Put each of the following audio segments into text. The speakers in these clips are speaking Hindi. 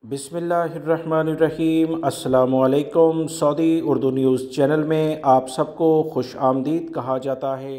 बिस्मिल्लाहिर्रहमानिर्रहीम। अस्सलामुअलैकुम। सऊदी उर्दू न्यूज़ चैनल में आप सबको खुश आमदीद कहा जाता है।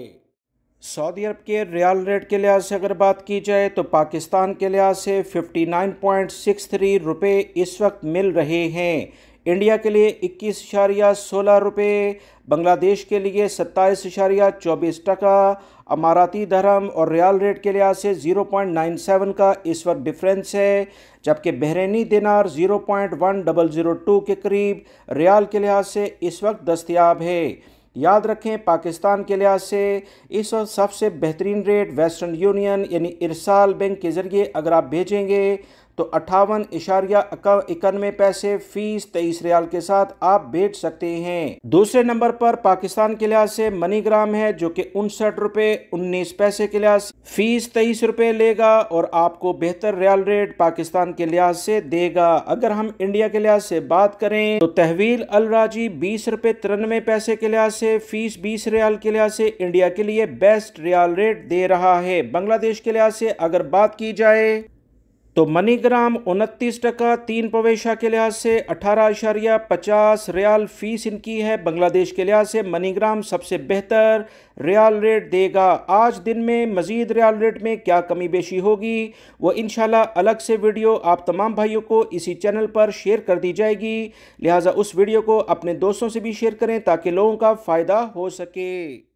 सऊदी अरब के रियाल रेट के लिहाज से अगर बात की जाए तो पाकिस्तान के लिहाज से 59.63 रुपये इस वक्त मिल रहे हैं। इंडिया के लिए 21.16 रुपये, बांग्लादेश के लिए 27.24 टका, अमाराती दरहम और रियाल रेट के लिहाज से 0.97 का इस वक्त डिफरेंस है, जबकि बहरीनी दिनार 0.1002 के करीब रियाल के लिहाज से इस वक्त दस्तयाब है। याद रखें, पाकिस्तान के लिहाज से इस वक्त सबसे बेहतरीन रेट वेस्टर्न यूनियन यानी इरसाल बैंक के ज़रिए अगर आप भेजेंगे तो 58.91 पैसे फ़ीस 23 रियाल के साथ आप भेज सकते हैं। दूसरे नंबर पर पाकिस्तान के लिहाज से मनीग्राम है, जो कि 59.19 के लिहाज फ़ीस 23 रुपये लेगा और आपको बेहतर रियाल रेट पाकिस्तान के लिहाज से देगा। अगर हम इंडिया के लिहाज से बात करें तो तहवील अल राजी 20.93 के लिहाज से फ़ीस 20 रियाल के लिहाज से इंडिया के लिए बेस्ट रियाल रेट दे रहा है। बांग्लादेश के लिहाज से अगर बात की जाए तो मनीग्राम 29 टका 3 पवेशा के लिहाज से 18.50 रियाल फ़ीस इनकी है। बांग्लादेश के लिहाज से मनीग्राम सबसे बेहतर रियाल रेट देगा। आज दिन में मज़ीद रियाल रेट में क्या कमी बेशी होगी वो इंशाल्लाह अलग से वीडियो आप तमाम भाइयों को इसी चैनल पर शेयर कर दी जाएगी, लिहाजा उस वीडियो को अपने दोस्तों से भी शेयर करें ताकि लोगों का फ़ायदा हो सके।